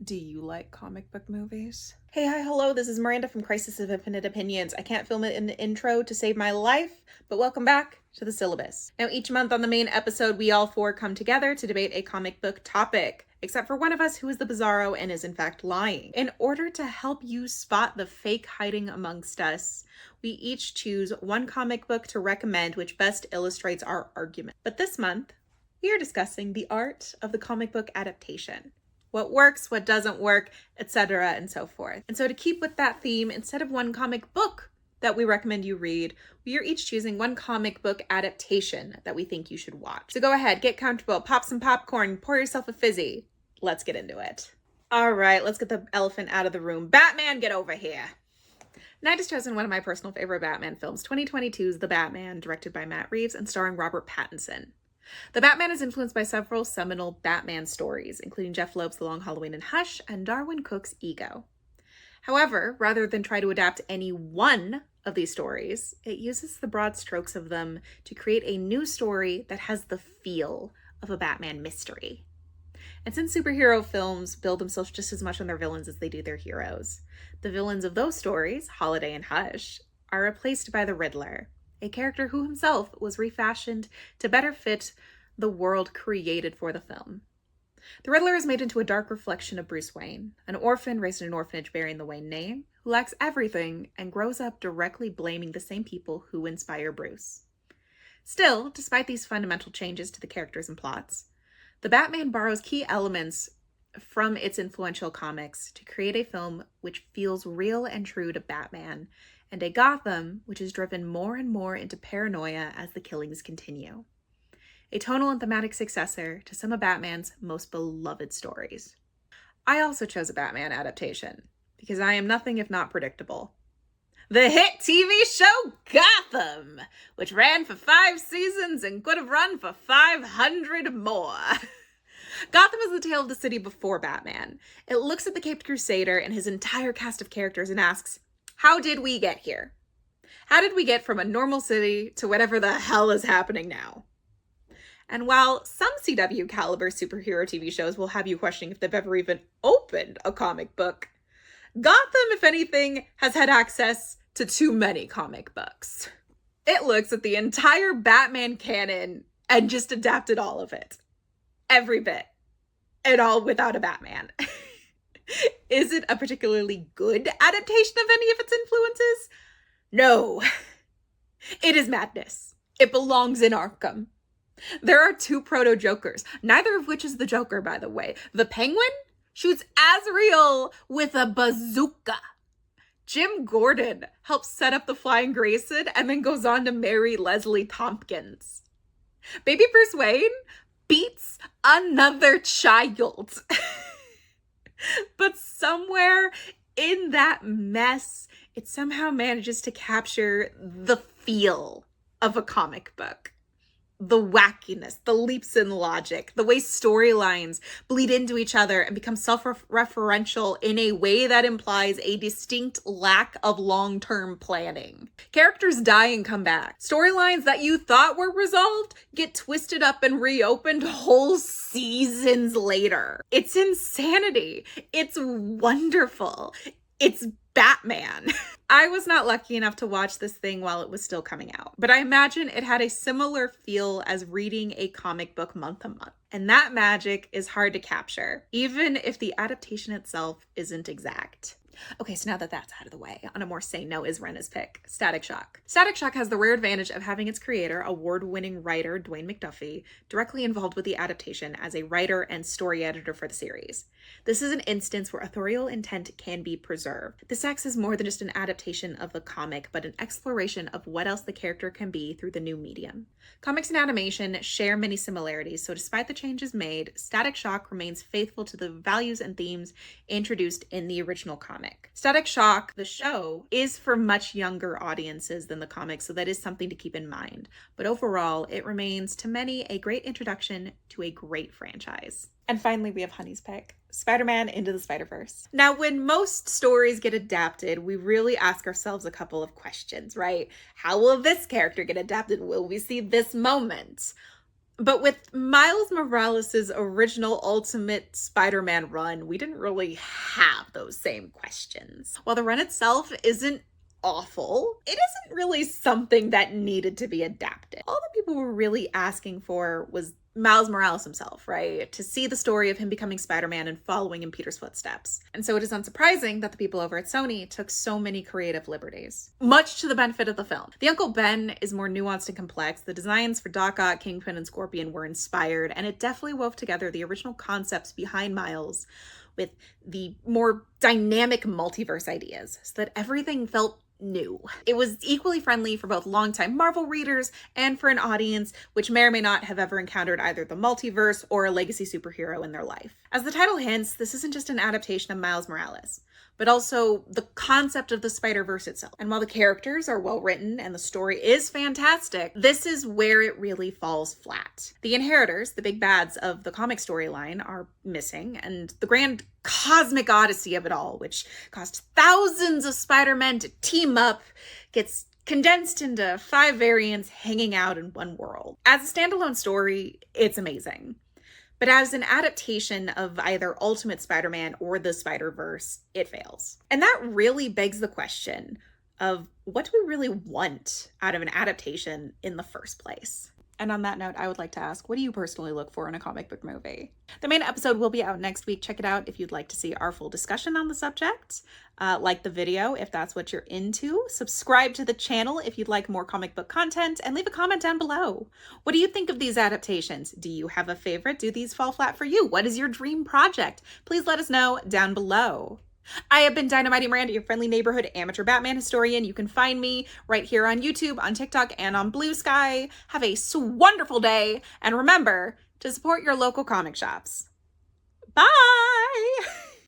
Do you like comic book movies? Hey, hi, hello, this is Miranda from Crisis of Infinite Opinions. I can't film it in the intro to save my life, but welcome back to the syllabus. Now, each month on the main episode, we all four come together to debate a comic book topic, except for one of us who is the bizarro and is in fact lying. In order to help you spot the fake hiding amongst us, we each choose one comic book to recommend which best illustrates our argument. But this month, we are discussing the art of the comic book adaptation. What works, what doesn't work, etc., and so forth. And so to keep with that theme, instead of one comic book that we recommend you read, we are each choosing one comic book adaptation that we think you should watch. So go ahead, get comfortable, pop some popcorn, pour yourself a fizzy. Let's get into it. All right, let's get the elephant out of the room. Batman, get over here. And I just chosen one of my personal favorite Batman films, 2022's The Batman, directed by Matt Reeves and starring Robert Pattinson. The Batman is influenced by several seminal Batman stories, including Jeff Loeb's The Long Halloween and Hush and Darwin Cook's Ego. However, rather than try to adapt any one of these stories, it uses the broad strokes of them to create a new story that has the feel of a Batman mystery. And since superhero films build themselves just as much on their villains as they do their heroes, the villains of those stories, Holiday and Hush, are replaced by the Riddler, a character who himself was refashioned to better fit the world created for the film. The Riddler is made into a dark reflection of Bruce Wayne, an orphan raised in an orphanage bearing the Wayne name, who lacks everything and grows up directly blaming the same people who inspire Bruce. Still, despite these fundamental changes to the characters and plots, the Batman borrows key elements from its influential comics to create a film which feels real and true to Batman, and a Gotham which is driven more and more into paranoia as the killings continue. A tonal and thematic successor to some of Batman's most beloved stories. I also chose a Batman adaptation, because I am nothing if not predictable. The hit TV show Gotham, which ran for 5 seasons and could have run for 500 more. Gotham is the tale of the city before Batman. It looks at the Caped Crusader and his entire cast of characters and asks, how did we get here? How did we get from a normal city to whatever the hell is happening now? And while some CW caliber superhero TV shows will have you questioning if they've ever even opened a comic book, Gotham, if anything, has had access to too many comic books. It looks at the entire Batman canon and just adapted all of it. Every bit. And all without a Batman. Is it a particularly good adaptation of any of its influences? No. It is madness. It belongs in Arkham. There are 2 proto-Jokers, neither of which is the Joker, by the way. The Penguin shoots Azrael with a bazooka. Jim Gordon helps set up the Flying Grayson and then goes on to marry Leslie Tompkins. Baby Bruce Wayne beats another child. But somewhere in that mess, it somehow manages to capture the feel of a comic book. The wackiness, the leaps in logic, the way storylines bleed into each other and become self-referential in a way that implies a distinct lack of long-term planning. Characters die and come back. Storylines that you thought were resolved get twisted up and reopened whole seasons later. It's insanity. It's wonderful. It's Batman. I was not lucky enough to watch this thing while it was still coming out, but I imagine it had a similar feel as reading a comic book month to month. And that magic is hard to capture, even if the adaptation itself isn't exact. Okay, so now that that's out of the way, on a more sane note is Renna's pick, Static Shock. Static Shock has the rare advantage of having its creator, award-winning writer Dwayne McDuffie, directly involved with the adaptation as a writer and story editor for the series. This is an instance where authorial intent can be preserved. This acts as more than just an adaptation of the comic, but an exploration of what else the character can be through the new medium. Comics and animation share many similarities, so despite the changes made, Static Shock remains faithful to the values and themes introduced in the original comic. Static Shock, the show, is for much younger audiences than the comic, so that is something to keep in mind. But overall, it remains to many a great introduction to a great franchise. And finally, we have Honey's pick, Spider-Man Into the Spider-Verse. Now, when most stories get adapted, we really ask ourselves a couple of questions, right? How will this character get adapted? Will we see this moment? But with Miles Morales' original Ultimate Spider-Man run, we didn't really have those same questions. While the run itself isn't awful, it isn't really something that needed to be adapted. All that people were really asking for was Miles Morales himself, right? To see the story of him becoming Spider-Man and following in Peter's footsteps. And so it is unsurprising that the people over at Sony took so many creative liberties, much to the benefit of the film. The Uncle Ben is more nuanced and complex. The designs for Doc Ock, Kingpin, and Scorpion were inspired, and it definitely wove together the original concepts behind Miles with the more dynamic multiverse ideas so that everything felt new. It was equally friendly for both longtime Marvel readers and for an audience which may or may not have ever encountered either the multiverse or a legacy superhero in their life. As the title hints, this isn't just an adaptation of Miles Morales, but also the concept of the Spider-Verse itself. And while the characters are well written and the story is fantastic, this is where it really falls flat. The inheritors, the big bads of the comic storyline, are missing, and the grand cosmic odyssey of it all, which caused thousands of Spider-Men to team up, gets condensed into 5 variants hanging out in one world. As a standalone story, it's amazing. But as an adaptation of either Ultimate Spider-Man or the Spider-Verse, it fails. And that really begs the question of what do we really want out of an adaptation in the first place? And on that note, I would like to ask, what do you personally look for in a comic book movie? The main episode will be out next week. Check it out if you'd like to see our full discussion on the subject. Like the video if that's what you're into. Subscribe to the channel if you'd like more comic book content, and leave a comment down below. What do you think of these adaptations? Do you have a favorite? Do these fall flat for you? What is your dream project? Please let us know down below. I have been Dynamite Miranda, your friendly neighborhood amateur Batman historian. You can find me right here on YouTube, on TikTok, and on Blue Sky. Have a wonderful day, and remember to support your local comic shops. Bye!